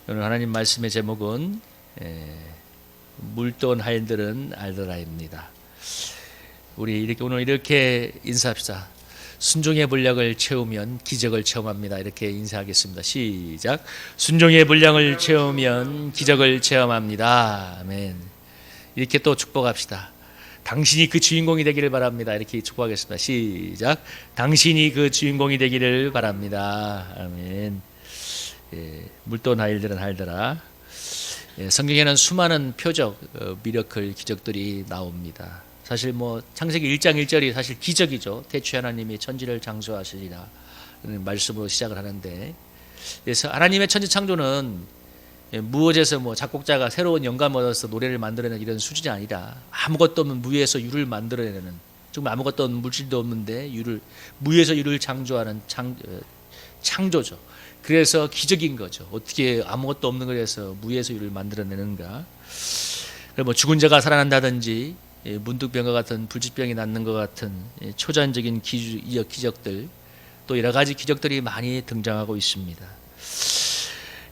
오늘 하나님 말씀의 제목은 물돈 하인들은 알더라입니다. 우리 오늘 이렇게 인사합시다. 순종의 분량을 채우면 기적을 체험합니다. 이렇게 인사하겠습니다. 시작. 순종의 분량을 채우면 기적을 체험합니다. 아멘. 이렇게 또 축복합시다. 당신이 그 주인공이 되기를 바랍니다. 이렇게 축복하겠습니다. 시작. 당신이 그 주인공이 되기를 바랍니다. 아멘. 물돈 하인들은 알더라. 성경에는 수많은 표적, 미러클, 기적들이 나옵니다. 사실 창세기 1장 1절이 사실 기적이죠. 태초에 하나님이 천지를 창조하시리라 말씀으로 시작을 하는데, 그래서 하나님의 천지 창조는 무엇에서 작곡자가 새로운 영감을 얻어서 노래를 만들어내는 이런 수준이 아니라 아무것도 없는 무에서 유를 만들어내는, 정말 아무것도 없는 물질도 없는데 무에서 유를 창조하는 창조죠. 그래서 기적인 거죠. 어떻게 아무것도 없는 것에서 무에서 유를 만들어내는가. 죽은 자가 살아난다든지 문득병과 같은 불치병이 낫는 것 같은 초자연적인 기적들, 또 여러 가지 기적들이 많이 등장하고 있습니다.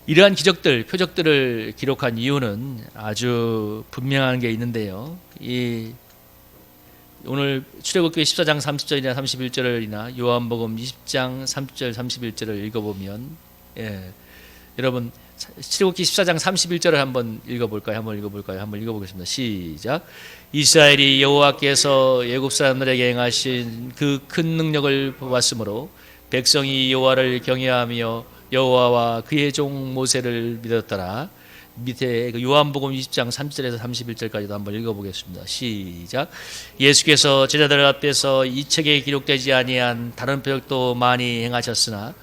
이러한 기적들, 표적들을 기록한 이유는 아주 분명한 게 있는데요. 오늘 출애굽기 14장 30절이나 31절이나 요한복음 20장 30절 31절을 읽어보면, 여러분 출애굽기 14장 31절을 한번 읽어볼까요? 한번 읽어보겠습니다. 시작. 이스라엘이 여호와께서 애굽 사람들에게 행하신 그 큰 능력을 보았으므로 백성이 여호와를 경외하며 여호와와 그의 종 모세를 믿었더라. 밑에 요한복음 20장 30절에서 31절까지도 한번 읽어보겠습니다. 시작. 예수께서 제자들 앞에서 이 책에 기록되지 아니한 다른 표적도 많이 행하셨으나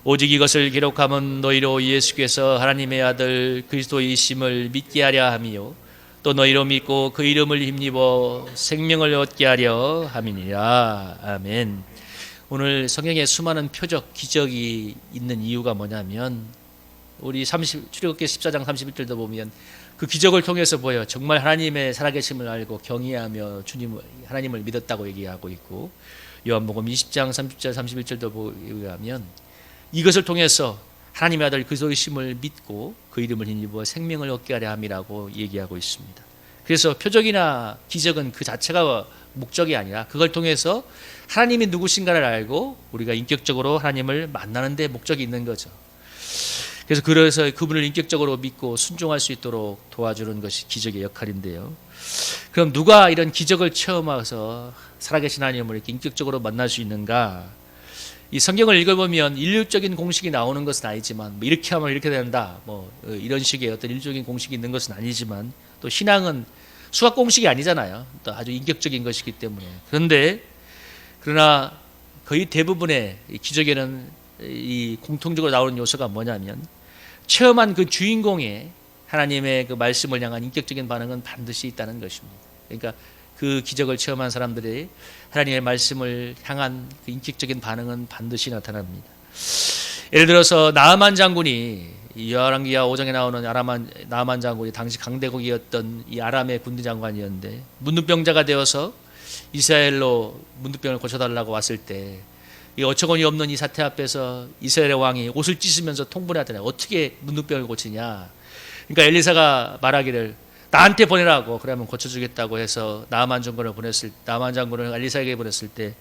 오직 이것을 기록함은 너희로 예수께서 하나님의 아들 그리스도이심을 믿게 하려 함이요 또 너희로 믿고 그 이름을 힘입어 생명을 얻게 하려 함이니라. 아멘. 오늘 성경에 수많은 표적, 기적이 있는 이유가 뭐냐면, 우리 출애굽기 14장 31절도 보면 그 기적을 통해서 보여 정말 하나님의 살아계심을 알고 경외하며 하나님을 믿었다고 얘기하고 있고, 요한복음 20장 30절 31절도 보면 이것을 통해서 하나님의 아들 그리스도이심을 믿고 그 이름을 힘입어 생명을 얻게 하려 함이라고 얘기하고 있습니다. 그래서 표적이나 기적은 그 자체가 목적이 아니라 그걸 통해서 하나님이 누구신가를 알고 우리가 인격적으로 하나님을 만나는 데 목적이 있는 거죠. 그래서 그분을 인격적으로 믿고 순종할 수 있도록 도와주는 것이 기적의 역할인데요. 그럼 누가 이런 기적을 체험해서 살아계신 하나님을 이렇게 인격적으로 만날 수 있는가? 이 성경을 읽어보면 인류적인 공식이 나오는 것은 아니지만, 이렇게 하면 이렇게 된다, 이런 식의 어떤 인류적인 공식이 있는 것은 아니지만, 또 신앙은 수학 공식이 아니잖아요. 또 아주 인격적인 것이기 때문에. 그러나 거의 대부분의 기적에는 이 공통적으로 나오는 요소가 뭐냐면, 체험한 그 주인공의 하나님의 그 말씀을 향한 인격적인 반응은 반드시 있다는 것입니다. 그러니까 그 기적을 체험한 사람들이 하나님의 말씀을 향한 그 인격적인 반응은 반드시 나타납니다. 예를 들어서 나아만 장군이, 열왕기하 5장에 나오는 나아만 장군이 당시 강대국이었던 이 아람의 군대 장관이었는데, 문둥병자가 되어서 이스라엘로 문둥병을 고쳐달라고 왔을 때, 이 어처구니 없는 이 사태 앞에서 이스라엘의 왕이 옷을 찢으면서 통분하더라. 어떻게 문둥병을 고치냐. 그러니까 엘리사가 말하기를 나한테 보내라고, 그러면 고쳐주겠다고 해서 나아만 장군을 엘리사에게 보냈을 때,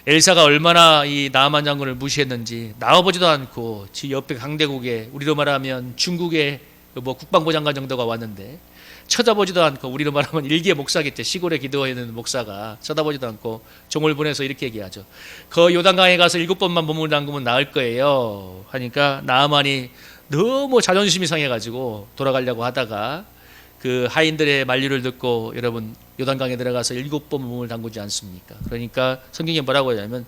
엘리사가 얼마나 이 나아만 장군을 무시했는지 나와보지도 않고 지 옆에 강대국에, 우리로 말하면 중국의 국방부 장관 정도가 왔는데 쳐다보지도 않고, 우리로 말하면 일개 목사겠죠. 시골에 기도하는 목사가 쳐다보지도 않고 종을 보내서 이렇게 얘기하죠. 그 요단강에 가서 7번만 몸을 담그면 나을 거예요 하니까 나아만이 너무 자존심이 상해가지고 돌아가려고 하다가 그 하인들의 만류를 듣고, 여러분 요단강에 들어가서 7번 몸을 담그지 않습니까? 그러니까 성경에 뭐라고 하냐면,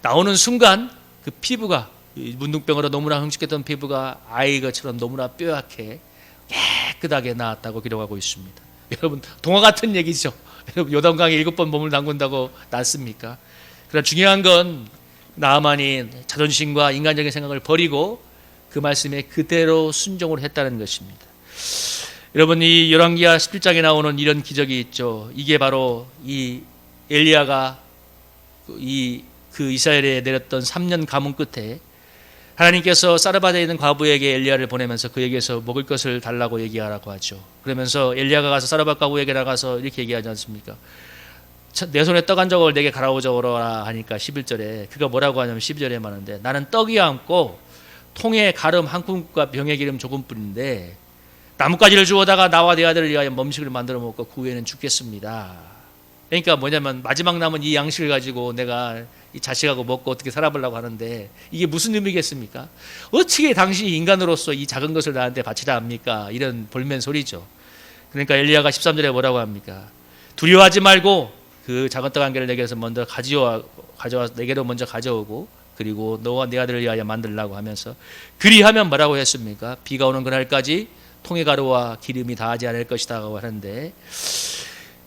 나오는 순간 그 피부가, 문둥병으로 너무나 흉측했던 피부가 아이것처럼 너무나 뾰얗게 깨끗하게 나았다고 기록하고 있습니다. 여러분 동화 같은 얘기죠. 여러분 요단강에 7번 몸을 담근다고 낫습니까? 그러나 중요한 건 나아만이 자존심과 인간적인 생각을 버리고 그 말씀에 그대로 순종을 했다는 것입니다. 여러분 이 열왕기하 17장에 나오는 이런 기적이 있죠. 이게 바로 이 엘리야가 그 이스라엘에 내렸던 3년 가뭄 끝에 하나님께서 사르밧에 있는 과부에게 엘리야를 보내면서 그에게서 먹을 것을 달라고 얘기하라고 하죠. 그러면서 엘리야가 가서 사르밧 과부에게 나가서 이렇게 얘기하지 않습니까? 내 손에 떡 한 조각을 내게 갈아오라 하니까 11절에 그가 뭐라고 하냐면 12절에 말하는데 나는 떡이 없고 통에 가름 한 큰국과 병에 기름 조금 뿐인데 나뭇가지를 주워다가 나와 내 아들을 위하여 음식을 만들어 먹고 그 후에는 죽겠습니다. 그러니까 뭐냐면 마지막 남은 이 양식을 가지고 내가 이 자식하고 먹고 어떻게 살아보려고 하는데 이게 무슨 의미겠습니까? 어떻게 당신이 인간으로서 이 작은 것을 나한테 바치라 합니까? 이런 볼멘 소리죠. 그러니까 엘리야가 13절에 뭐라고 합니까? 두려워하지 말고 그 작은 떡 한 개를 내게서 먼저 가져와 내게로 먼저 가져오고 그리고 너와 내 아들을 위하여 만들라고 하면서 그리하면 뭐라고 했습니까? 비가 오는 그날까지 통의 가루와 기름이 다하지 않을 것이다 하는데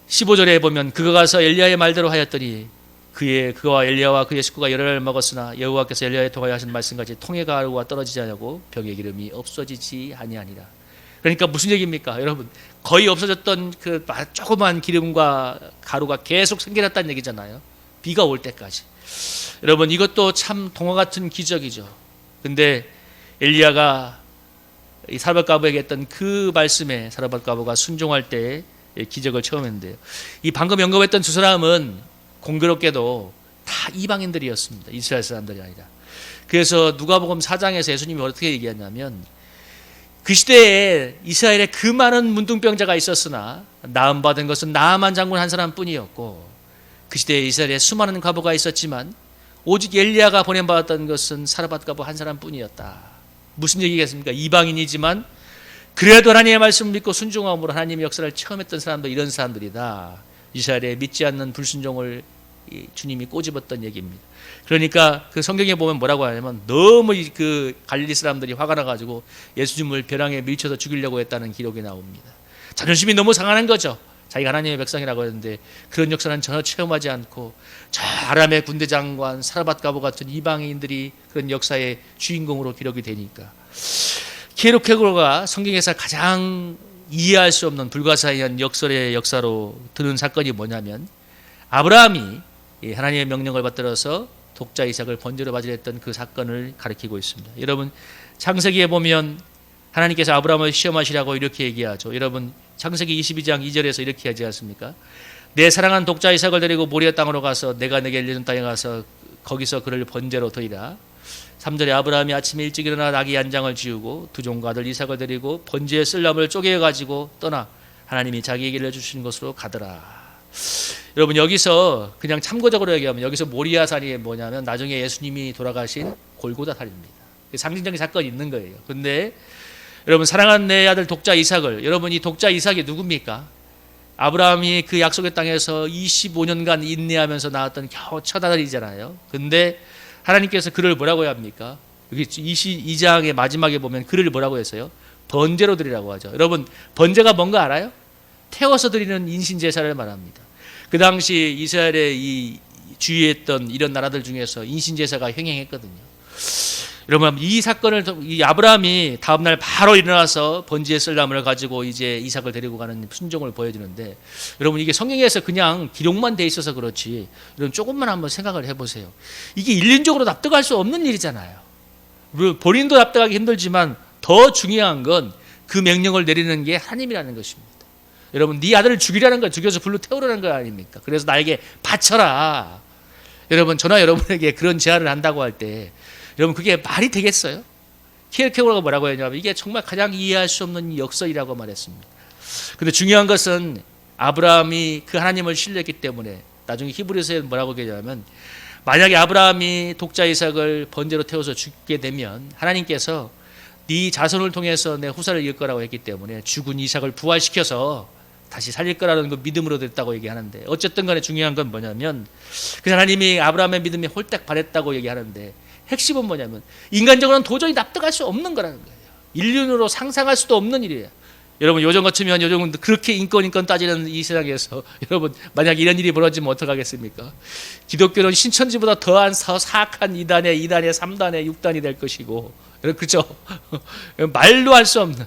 15절에 보면 그가 가서 엘리야의 말대로 하였더니 그와 엘리야와 그의 식구가 열흘 먹었으나 여호와께서 엘리야에 통하여 하신 말씀같이 통의 가루가 떨어지지 않고 병의 기름이 없어지지 아니하니라. 그러니까 무슨 얘기입니까? 여러분 거의 없어졌던 그 조그만 기름과 가루가 계속 생겨났다는 얘기잖아요. 비가 올 때까지. 여러분 이것도 참 동화 같은 기적이죠. 근데 엘리야가 이 사르밧 과부에게 했던 그 말씀에 사르밧 과부가 순종할 때 기적을 처음 했는데요. 이 방금 언급했던 두 사람은 공교롭게도 다 이방인들이었습니다. 이스라엘 사람들이 아니라. 그래서 누가복음 4장에서 예수님이 어떻게 얘기했냐면 그 시대에 이스라엘에 그 많은 문둥병자가 있었으나 나음받은 것은 나아만 장군 한 사람뿐이었고 그 시대에 이스라엘에 수많은 과부가 있었지만 오직 엘리야가 보냄받았던 것은 사르밧 과부 한 사람뿐이었다. 무슨 얘기겠습니까? 이방인이지만 그래도 하나님의 말씀을 믿고 순종함으로 하나님의 역사를 처음 했던 사람도 이런 사람들이다. 이스라엘에 믿지 않는 불순종을 주님이 꼬집었던 얘기입니다. 그러니까 그 성경에 보면 뭐라고 하냐면 너무 그 갈릴리 사람들이 화가 나가지고 예수님을 벼랑에 밀쳐서 죽이려고 했다는 기록이 나옵니다. 자존심이 너무 상하는 거죠. 자기가 하나님의 백성이라고 했는데 그런 역사는 전혀 체험하지 않고 저 아람의 군대 장관 사르밧 과부 같은 이방인들이 그런 역사의 주인공으로 기록이 되니까 케르케고르가 성경에서 가장 이해할 수 없는 불가사의한 역설의 역사로 드는 사건이 뭐냐면 아브라함이 하나님의 명령을 받들어서 독자 이삭을 번제로 바치려 했던 그 사건을 가리키고 있습니다. 여러분 창세기에 보면 하나님께서 아브라함을 시험하시라고 이렇게 얘기하죠. 여러분 창세기 22장 2절에서 이렇게 하지 않습니까? 내 사랑한 독자 이삭을 데리고 모리아 땅으로 가서 내가 내게 알려준 땅에 가서 거기서 그를 번제로 드리라. 3절에 아브라함이 아침에 일찍 일어나 나귀 한 장을 지우고 두 종과 아들 이삭을 데리고 번제의 쓸람을 쪼개 가지고 떠나 하나님이 자기에게 알려주신 곳으로 가더라. 여러분 여기서 그냥 참고적으로 얘기하면 여기서 모리아산이 뭐냐면 나중에 예수님이 돌아가신 골고다 산입니다. 상징적인 사건이 있는 거예요. 근데 여러분 사랑하는 내 아들 독자 이삭을 여러분 이 독자 이삭이 누굽니까? 아브라함이 그 약속의 땅에서 25년간 인내하면서 낳았던 겨우 첫 아들이잖아요. 근데 하나님께서 그를 뭐라고 합니까? 여기 22장의 마지막에 보면 그를 뭐라고 했어요? 번제로 드리라고 하죠. 여러분 번제가 뭔가 알아요? 태워서 드리는 인신제사를 말합니다. 그 당시 이스라엘에 이 주의했던 이런 나라들 중에서 인신제사가 횡행했거든요. 여러분 이 사건을 이 아브라함이 다음날 바로 일어나서 번제의 쓸람을 가지고 이제 이삭을 데리고 가는 순종을 보여주는데 여러분 이게 성경에서 그냥 기록만 돼 있어서 그렇지 여러분 조금만 한번 생각을 해보세요. 이게 일륜적으로 납득할 수 없는 일이잖아요. 본인도 납득하기 힘들지만 더 중요한 건 그 명령을 내리는 게 하나님이라는 것입니다. 여러분 네 아들을 죽이라는 거 죽여서 불로 태우라는 거 아닙니까? 그래서 나에게 바쳐라. 여러분 저나 여러분에게 그런 제안을 한다고 할 때 여러분 그게 말이 되겠어요? 케르케고르가 뭐라고 했냐면 이게 정말 가장 이해할 수 없는 역설이라고 말했습니다. 그런데 중요한 것은 아브라함이 그 하나님을 신뢰했기 때문에 나중에 히브리서에 뭐라고 얘기하냐면 만약에 아브라함이 독자 이삭을 번제로 태워서 죽게 되면 하나님께서 네 자손을 통해서 내 후사를 이을 거라고 했기 때문에 죽은 이삭을 부활시켜서 다시 살릴 거라는 거 믿음으로 됐다고 얘기하는데 어쨌든 간에 중요한 건 뭐냐면 그 하나님이 아브라함의 믿음이 홀딱 발했다고 얘기하는데 핵심은 뭐냐면 인간적으로는 도저히 납득할 수 없는 거라는 거예요. 인륜으로 상상할 수도 없는 일이에요. 여러분 요즘 같으면 요즘은 그렇게 인권 따지는 이 세상에서 여러분 만약 이런 일이 벌어지면 어떡하겠습니까? 기독교는 신천지보다 더한 사악한 2단에 3단에 6단이 될 것이고 그렇죠? 말도 할 수 없는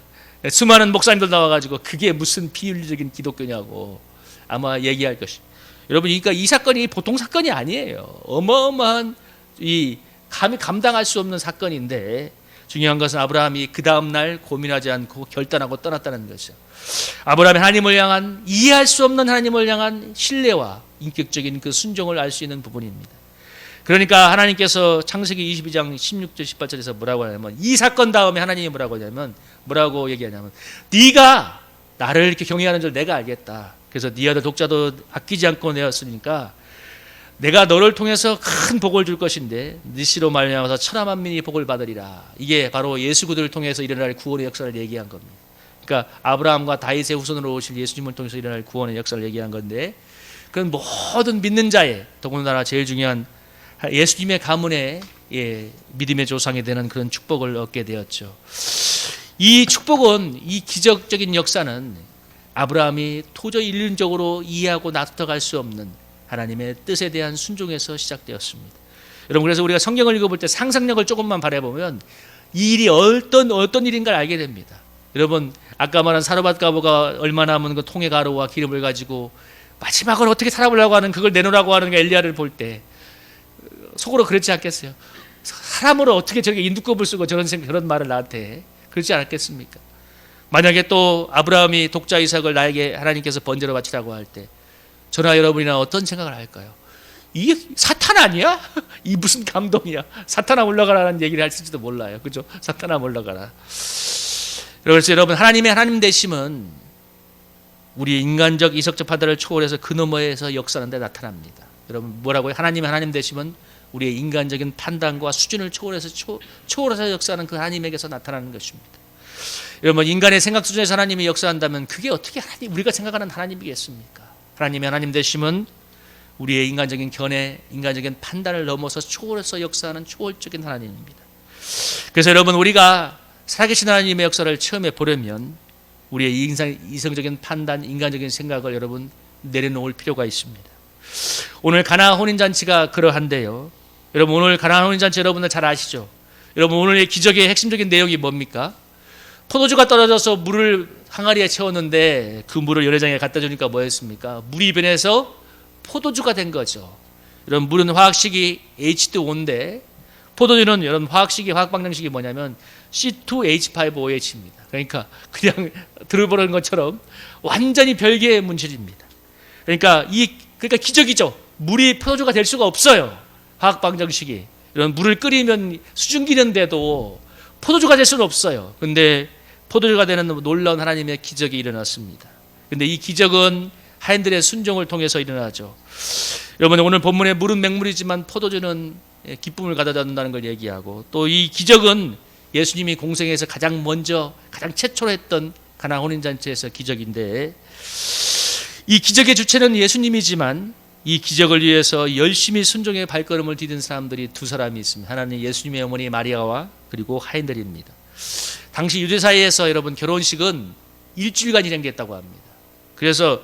수많은 목사님들 나와가지고 그게 무슨 비윤리적인 기독교냐고 아마 얘기할 것입니다. 여러분 그러니까 이 사건이 보통 사건이 아니에요. 어마어마한 이 감히 감당할 수 없는 사건인데 중요한 것은 아브라함이 그 다음날 고민하지 않고 결단하고 떠났다는 것이죠. 아브라함이 하나님을 향한 이해할 수 없는 하나님을 향한 신뢰와 인격적인 그 순종을 알 수 있는 부분입니다. 그러니까 하나님께서 창세기 22장 16절 18절에서 뭐라고 하냐면 이 사건 다음에 하나님이 뭐라고 얘기하냐면 네가 나를 이렇게 경외하는 줄 내가 알겠다. 그래서 네 아들 독자도 아끼지 않고 내었으니까 내가 너를 통해서 큰 복을 줄 것인데 네 씨로 말미암아서 천하 만민이 복을 받으리라. 이게 바로 예수 그리스도를 통해서 일어날 구원의 역사를 얘기한 겁니다. 그러니까 아브라함과 다윗의 후손으로 오실 예수님을 통해서 일어날 구원의 역사를 얘기한 건데 그건 모든 믿는 자의 더군다나 제일 중요한 예수님의 가문의 믿음의 조상이 되는 그런 축복을 얻게 되었죠. 이 축복은 이 기적적인 역사는 아브라함이 도저히 인륜적으로 이해하고 납득할 수 없는 하나님의 뜻에 대한 순종에서 시작되었습니다. 여러분 그래서 우리가 성경을 읽어볼 때 상상력을 조금만 발휘해보면 이 일이 어떤 일인가를 알게 됩니다. 여러분 아까 말한 사르밧 가보가 얼마 남은 그 통의 가루와 기름을 가지고 마지막으로 어떻게 살아보려고 하는 그걸 내놓으라고 하는 엘리야를 볼 때 속으로 그렇지 않겠어요? 사람으로 어떻게 저렇게 인두껍을 쓰고 저런 말을 나한테 해? 그렇지 않았겠습니까? 만약에 또 아브라함이 독자 이삭을 나에게 하나님께서 번제로 바치라고 할 때 저나 여러분이나 어떤 생각을 할까요? 이게 사탄 아니야? 이 무슨 감동이야? 사탄아 물러가라는 얘기를 했을지도 몰라요. 그죠? 사탄아 물러가라. 그래서 여러분 하나님의 하나님 되심은 우리 인간적 이성적 판단을 초월해서 그 너머에서 역사하는 데 나타납니다. 여러분 뭐라고요? 하나님의 하나님 되심은 우리의 인간적인 판단과 수준을 초월해서 역사하는 그 하나님에게서 나타나는 것입니다. 여러분 인간의 생각 수준에서 하나님이 역사한다면 그게 어떻게 우리가 생각하는 하나님이겠습니까? 하나님의 하나님 되심은 우리의 인간적인 견해, 인간적인 판단을 넘어서 초월해서 역사하는 초월적인 하나님입니다. 그래서 여러분 우리가 살아계신 하나님의 역사를 체험해 보려면 우리의 이성적인 판단, 인간적인 생각을 여러분 내려놓을 필요가 있습니다. 오늘 가나 혼인잔치가 그러한데요. 여러분 오늘 가나 혼인잔치 여러분들 잘 아시죠? 여러분 오늘의 기적의 핵심적인 내용이 뭡니까? 포도주가 떨어져서 물을 항아리에 채웠는데 그 물을 열애장에 갖다 주니까 뭐였습니까? 물이 변해서 포도주가 된 거죠. 여러분 물은 화학식이 H2O인데 포도주는 여러분 화학 방정식이 뭐냐면 C2H5OH입니다. 그러니까 그냥 들어보는 것처럼 완전히 별개의 문질입니다. 그러니까 기적이죠. 물이 포도주가 될 수가 없어요. 화학 방정식이. 이런 물을 끓이면 수증기는데도 포도주가 될 수는 없어요. 근데 포도주가 되는 놀라운 하나님의 기적이 일어났습니다. 근데 이 기적은 하인들의 순종을 통해서 일어나죠. 여러분 오늘 본문의 물은 맹물이지만 포도주는 기쁨을 가져다 준다는 걸 얘기하고 또 이 기적은 예수님이 공생에서 가장 최초로 했던 가나 혼인잔치에서 기적인데 이 기적의 주체는 예수님이지만 이 기적을 위해서 열심히 순종의 발걸음을 디딘 사람들이 두 사람이 있습니다. 하나는 예수님의 어머니 마리아와 그리고 하인들입니다. 당시 유대 사회에서 여러분 결혼식은 일주일간 진행됐다고 합니다. 그래서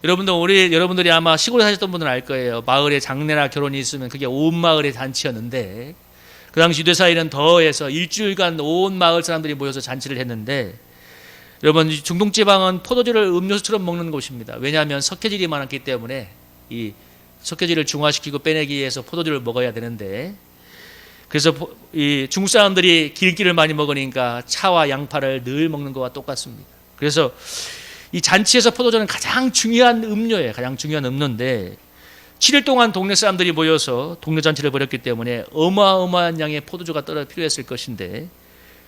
여러분들이 아마 시골에 사셨던 분들은 알 거예요. 마을에 장례나 결혼이 있으면 그게 온 마을의 잔치였는데 그 당시 유대 사회는 더해서 일주일간 온 마을 사람들이 모여서 잔치를 했는데 여러분 중동 지방은 포도주를 음료수처럼 먹는 곳입니다. 왜냐하면 석회질이 많았기 때문에 이 석회질을 중화시키고 빼내기 위해서 포도주를 먹어야 되는데 그래서 이 중국 사람들이 기름기를 많이 먹으니까 차와 양파를 늘 먹는 것과 똑같습니다. 그래서 이 잔치에서 포도주는 가장 중요한 음료예요. 가장 중요한 음료인데 7일 동안 동네 사람들이 모여서 동네 잔치를 벌였기 때문에 어마어마한 양의 포도주가 필요했을 것인데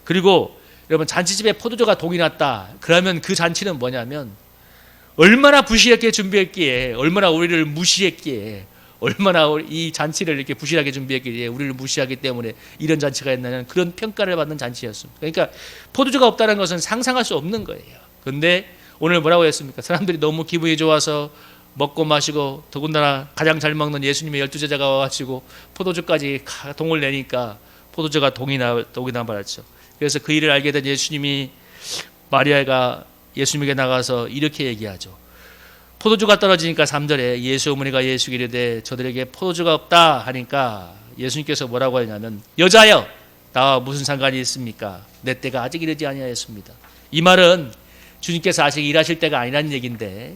그리고 여러분 잔치집에 포도주가 동이 났다. 그러면 그 잔치는 뭐냐면 얼마나 부실하게 준비했기에 얼마나 우리를 무시했기에 얼마나 이 잔치를 이렇게 부실하게 준비했기에 우리를 무시하기 때문에 이런 잔치가 했냐는 그런 평가를 받는 잔치였습니다. 그러니까 포도주가 없다는 것은 상상할 수 없는 거예요. 그런데 오늘 뭐라고 했습니까? 사람들이 너무 기분이 좋아서 먹고 마시고 더군다나 가장 잘 먹는 예수님의 12제자가 와가지고 포도주까지 동을 내니까 포도주가 동이 나버렸죠. 그래서 그 일을 알게 된 예수님이 마리아가 예수님에게 나가서 이렇게 얘기하죠. 포도주가 떨어지니까 3절에 예수 어머니가 예수께 이르되 저들에게 포도주가 없다 하니까 예수님께서 뭐라고 하냐면 여자여 나와 무슨 상관이 있습니까? 내 때가 아직 이르지 아니하였습니다. 이 말은 주님께서 아직 일하실 때가 아니라는 얘기인데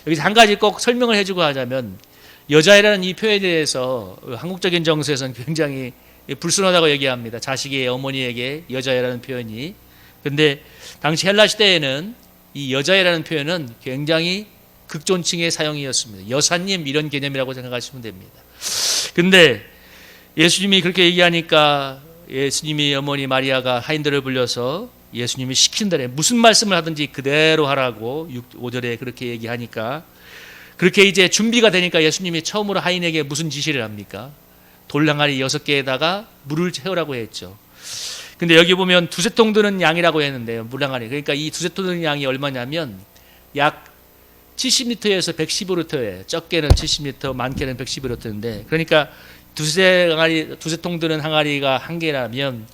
여기서 한 가지 꼭 설명을 해주고 하자면 여자애라는 이 표현에 대해서 한국적인 정서에서는 굉장히 불순하다고 얘기합니다. 자식의 어머니에게 여자애라는 표현이. 근데 당시 헬라 시대에는 이 여자애라는 표현은 굉장히 극존칭의 사용이었습니다. 여사님 이런 개념이라고 생각하시면 됩니다. 근데 예수님이 그렇게 얘기하니까 예수님이 어머니 마리아가 하인들을 불려서 예수님이 시킨 대로 무슨 말씀을 하든지 그대로 하라고 5절에 그렇게 얘기하니까, 그렇게 이제 준비가 되니까 예수님이 처음으로 하인에게 무슨 지시를 합니까? 돌항아리 6개에다가 물을 채우라고 했죠. 근데 여기 보면 두세 통 드는 양이라고 했는데요, 물항아리. 그러니까 이 두세 통 드는 양이 얼마냐면 약 70리터에서 115리터에, 적게는 70리터, 많게는 115리터인데, 그러니까 두세 통 드는 항아리가 한 개라면,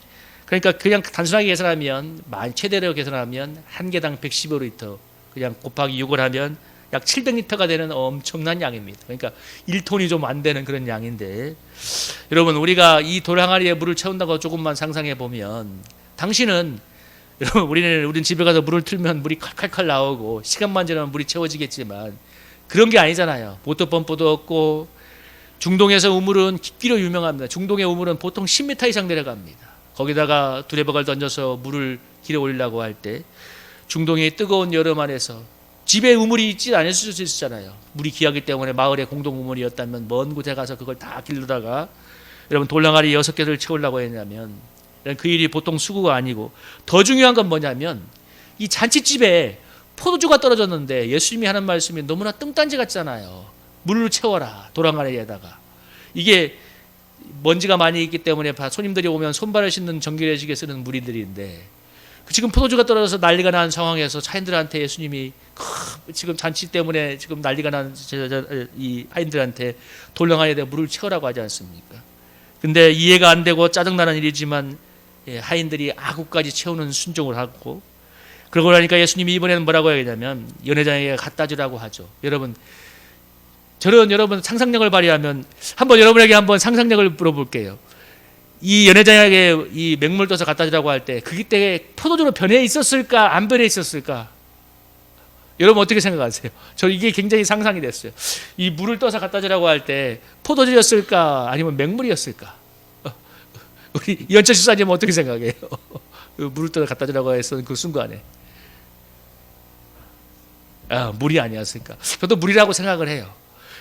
그러니까 그냥 단순하게 계산하면, 최대로 계산하면 한 개당 115리터, 그냥 곱하기 6을 하면 약 700리터가 되는 엄청난 양입니다. 그러니까 1톤이 좀 안 되는 그런 양인데, 여러분 우리가 이 돌항아리에 물을 채운다고 조금만 상상해 보면, 당신은 여러분 우리는 집에 가서 물을 틀면 물이 칼칼칼 나오고 시간만 지나면 물이 채워지겠지만 그런 게 아니잖아요. 모터펌프도 없고, 중동에서 우물은 깊기로 유명합니다. 중동의 우물은 보통 10m 이상 내려갑니다. 거기다가 두레박을 던져서 물을 길어 올리려고 할 때 중동의 뜨거운 여름 안에서 집에 우물이 있지 않을 수도 있잖아요. 물이 귀하기 때문에 마을의 공동 우물이었다면 먼 곳에 가서 그걸 다 길르다가 여러분 돌항아리 6개를 채우려고 했냐면 그 일이 보통 수고가 아니고, 더 중요한 건 뭐냐면 이 잔치집에 포도주가 떨어졌는데 예수님이 하는 말씀이 너무나 뚱딴지 같잖아요. 물을 채워라 돌항아리에다가. 이게 먼지가 많이 있기 때문에 손님들이 오면 손발을 씻는 정결의식에 쓰는 물이들인데, 지금 포도주가 떨어져서 난리가 난 상황에서 하인들한테 예수님이 지금 잔치 때문에 지금 난리가 난 이 하인들한테 돌항아리에다 물을 채우라고 하지 않습니까? 근데 이해가 안 되고 짜증나는 일이지만 하인들이 아구까지 채우는 순종을 하고, 그러고 나니까 예수님이 이번에는 뭐라고 하냐면 연회장에게 갖다 주라고 하죠. 여러분 여러분 상상력을 발휘하면 한번 여러분에게 한번 상상력을 물어볼게요. 이 연회장에게 이 맹물 떠서 갖다 주라고 할 때 그때 포도주로 변해 있었을까 안 변해 있었을까? 여러분 어떻게 생각하세요? 저 이게 굉장히 상상이 됐어요. 이 물을 떠서 갖다 주라고 할 때 포도주였을까 아니면 맹물이었을까? 우리 이현철 집사님은 어떻게 생각해요? 물을 떠서 갖다 주라고 했던 그 순간에 물이 아니었을까? 저도 물이라고 생각을 해요.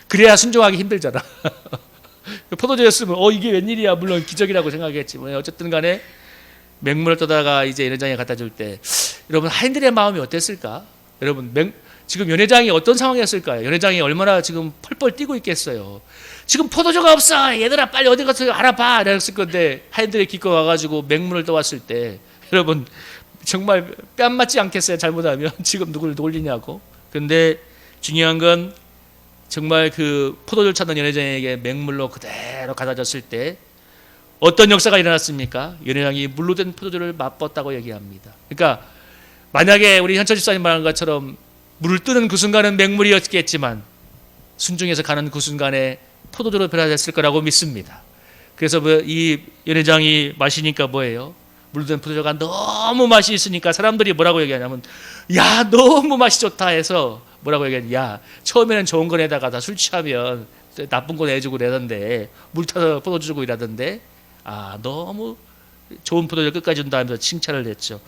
그래야 순종하기 힘들잖아. 포도주였으면 이게 웬일이야, 물론 기적이라고 생각했지만 어쨌든 간에 맹물을 떠다가 이제 연회장에 갖다 줄 때 여러분 하인들의 마음이 어땠을까? 여러분 지금 연회장이 어떤 상황이었을까요? 연회장이 얼마나 지금 펄펄 뛰고 있겠어요. 지금 포도주가 없어, 얘들아 빨리 어디 가서 알아봐 이랬을 건데, 하인들이 기껏 와가지고 맹물을 떠왔을 때 여러분 정말 뺨 맞지 않겠어요? 잘못하면 지금 누구를 놀리냐고. 근데 중요한 건 정말 그 포도주를 찾는 연회장에게 맹물로 그대로 갖다 줬을 때 어떤 역사가 일어났습니까? 연회장이 물로 된 포도주를 맛봤다고 얘기합니다. 그러니까 만약에 우리 현철 집사님 말한 것처럼 물을 뜨는 그 순간은 맹물이었겠지만 순종해서 가는 그 순간에 포도주로 변화됐을 거라고 믿습니다. 그래서 이 연회장이 마시니까 뭐예요? 물든 포도주가 너무 맛이 있으니까 사람들이 뭐라고 얘기하냐면, 야 너무 맛이 좋다 해서 뭐라고 얘기하냐, 야 처음에는 좋은 거 내다가 다 술 취하면 나쁜 거 내주고 이러던데, 물 타서 포도주 주고 이러던데, 너무 좋은 포도주 끝까지 준다 하면서 칭찬을 했죠.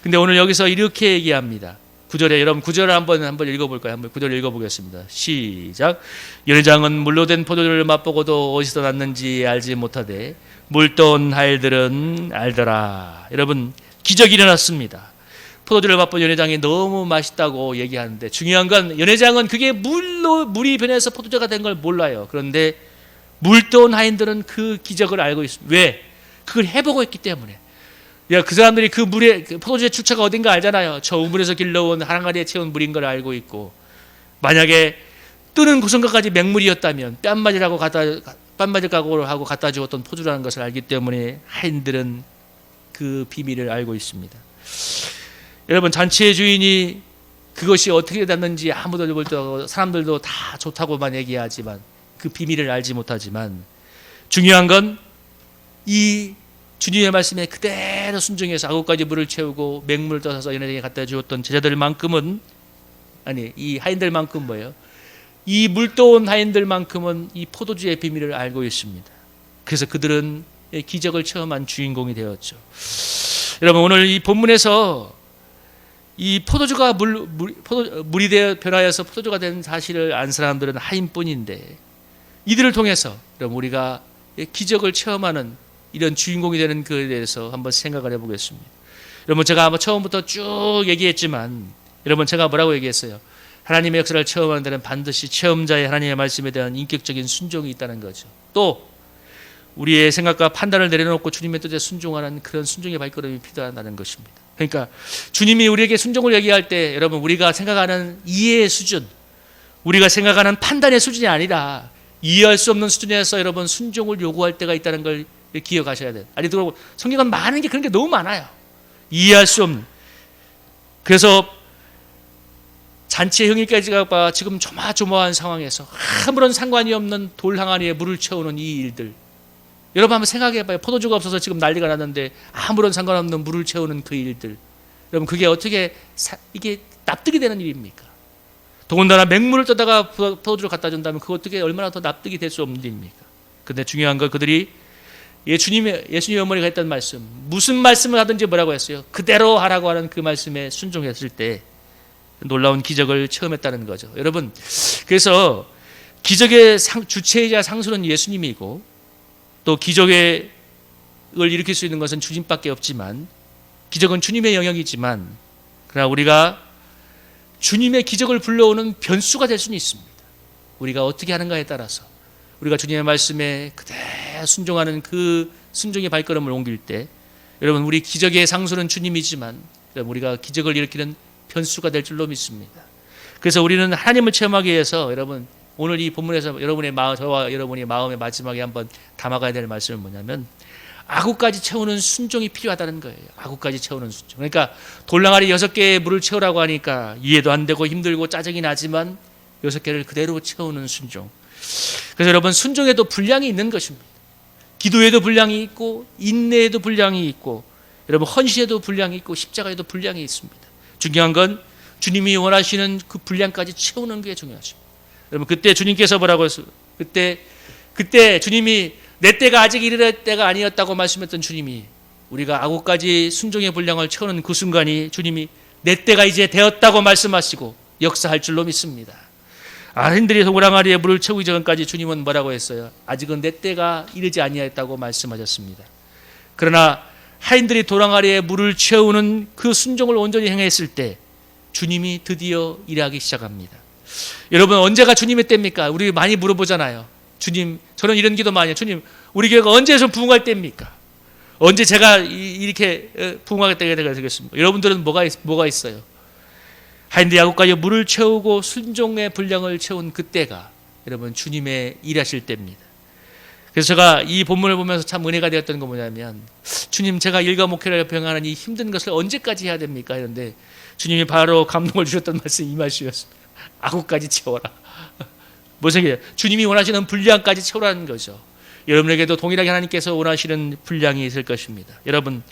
근데 오늘 여기서 이렇게 얘기합니다. 9절에 여러분 9절을 한번 읽어볼까요? 한번 9절 읽어보겠습니다. 시작. 연회장은 물로 된 포도주를 맛보고도 어디서 났는지 알지 못하되 물 떠온 하인들은 알더라. 여러분 기적이 일어났습니다. 포도주를 맛본 연회장이 너무 맛있다고 얘기하는데, 중요한 건 연회장은 그게 물이 변해서 포도주가 된 걸 몰라요. 그런데 물 떠온 하인들은 그 기적을 알고 있습니다. 왜? 그걸 해보고 있기 때문에. 그 사람들이 그 물에, 그 포도주의 출처가 어딘가 알잖아요. 저 우물에서 길러온 항아리에 채운 물인 걸 알고 있고, 만약에 뜨는 그 순간까지 맹물이었다면 뺨맞을 각오를 하고 갖다 주었던 포도주라는 것을 알기 때문에 하인들은 그 비밀을 알고 있습니다. 여러분 잔치의 주인이 그것이 어떻게 됐는지 아무도 모르고 사람들도 다 좋다고만 얘기하지만 그 비밀을 알지 못하지만, 중요한 건 이 주님의 말씀에 그대로 순종해서 아구까지 물을 채우고 맹물을 떠서 연회장에 갖다 주었던 제자들만큼은, 이 하인들만큼 뭐예요? 이 물 떠온 하인들만큼은 이 포도주의 비밀을 알고 있습니다. 그래서 그들은 기적을 체험한 주인공이 되었죠. 여러분 오늘 이 본문에서 이 포도주가 물이 되어 변하여서 포도주가 된 사실을 안 사람들은 하인뿐인데 이들을 통해서 여러분 우리가 기적을 체험하는 이런 주인공이 되는 그에 대해서 한번 생각을 해보겠습니다. 여러분 제가 아마 처음부터 쭉 얘기했지만 여러분 제가 뭐라고 얘기했어요? 하나님의 역사를 체험하는 데는 반드시 체험자의 하나님의 말씀에 대한 인격적인 순종이 있다는 거죠. 또 우리의 생각과 판단을 내려놓고 주님의 뜻에 순종하는 그런 순종의 발걸음이 필요하다는 것입니다. 그러니까 주님이 우리에게 순종을 얘기할 때 여러분 우리가 생각하는 이해의 수준, 우리가 생각하는 판단의 수준이 아니라 이해할 수 없는 수준에서 여러분 순종을 요구할 때가 있다는 걸 기억하셔야 돼요. 아니 그리고 성경은 많은 게 그런 게 너무 많아요. 이해할 수 없는. 그래서 잔치의 형일까지가 지금 조마조마한 상황에서 아무런 상관이 없는 돌 항아리에 물을 채우는 이 일들. 여러분 한번 생각해봐요. 포도주가 없어서 지금 난리가 났는데 아무런 상관없는 물을 채우는 그 일들. 여러분 그게 어떻게 이게 납득이 되는 일입니까? 더군다나 맹물을 떠다가 포도주를 갖다 준다면 그거 어떻게 얼마나 더 납득이 될 수 없는 일입니까? 근데 중요한 건 그들이 예수님의 어머니가 했던 말씀, 무슨 말씀을 하든지 뭐라고 했어요? 그대로 하라고 하는 그 말씀에 순종했을 때 놀라운 기적을 체험했다는 거죠. 여러분 그래서 기적의 주체이자 상수는 예수님이고 또 기적을 일으킬 수 있는 것은 주님밖에 없지만 기적은 주님의 영역이지만 그러나 우리가 주님의 기적을 불러오는 변수가 될 수는 있습니다. 우리가 어떻게 하는가에 따라서 우리가 주님의 말씀에 그대로 순종하는 그 순종의 발걸음을 옮길 때 여러분 우리 기적의 상수는 주님이지만 여러분 우리가 기적을 일으키는 변수가 될 줄로 믿습니다. 그래서 우리는 하나님을 체험하기 위해서 여러분 오늘 이 본문에서 저와 여러분의 마음의 마지막에 한번 담아가야 될 말씀은 뭐냐면 아구까지 채우는 순종이 필요하다는 거예요. 아구까지 채우는 순종. 그러니까 돌랑아리 6개의 물을 채우라고 하니까 이해도 안 되고 힘들고 짜증이 나지만 6개를 그대로 채우는 순종. 그래서 여러분 순종에도 분량이 있는 것입니다. 기도에도 분량이 있고 인내에도 분량이 있고 여러분 헌신에도 분량이 있고 십자가에도 분량이 있습니다. 중요한 건 주님이 원하시는 그 분량까지 채우는 게 중요하십니다. 여러분 그때 주님께서 뭐라고 했어요? 그때 주님이 내 때가 아직 이르렀 때가 아니었다고 말씀했던 주님이 우리가 아구까지 순종의 분량을 채우는 그 순간이 주님이 내 때가 이제 되었다고 말씀하시고 역사할 줄로 믿습니다. 하인들이 도랑아리에 물을 채우기 전까지 주님은 뭐라고 했어요? 아직은 내 때가 이르지 아니하였다고 말씀하셨습니다. 그러나 하인들이 도랑아리에 물을 채우는 그 순종을 온전히 행했을 때 주님이 드디어 일하기 시작합니다. 여러분 언제가 주님의 때입니까? 우리 많이 물어보잖아요. 주님, 저는 이런 기도 많이 해요. 주님, 우리 교회가 언제 좀 부흥할 때입니까? 언제 제가 이렇게 부흥할 때가 되겠습니까? 여러분들은 뭐가 있어요? 하인들 야곱까지 물을 채우고 순종의 분량을 채운 그때가 여러분 주님의 일하실 때입니다. 그래서 제가 이 본문을 보면서 참 은혜가 되었던 건 뭐냐면 주님 제가 일과 목회를 병하는 이 힘든 것을 언제까지 해야 됩니까? 이런데 주님이 바로 감동을 주셨던 말씀이 이 말씀이었습니다. 아구까지 채워라. 무슨 얘기예요? 주님이 원하시는 분량까지 채우라는 거죠. 여러분에게도 동일하게 하나님께서 원하시는 분량이 있을 것입니다. 여러분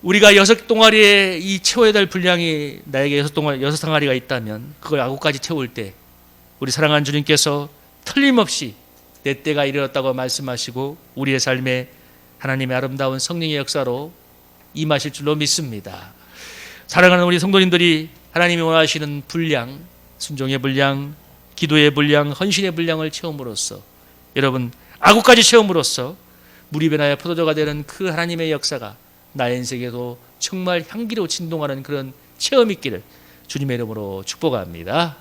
우리가 6동아리에 이 채워야 될 분량이 나에게 6항아리가 있다면 그걸 아구까지 채울 때 우리 사랑하는 주님께서 틀림없이 내 때가 이르렀다고 말씀하시고 우리의 삶에 하나님의 아름다운 성령의 역사로 임하실 줄로 믿습니다. 사랑하는 우리 성도님들이 하나님이 원하시는 분량, 순종의 분량, 기도의 분량, 헌신의 분량을 채움으로써 여러분 아구까지 채움으로써 물이 변하여 포도주가 되는 그 하나님의 역사가 나의 인생에도 정말 향기로 진동하는 그런 체험 있기를 주님의 이름으로 축복합니다.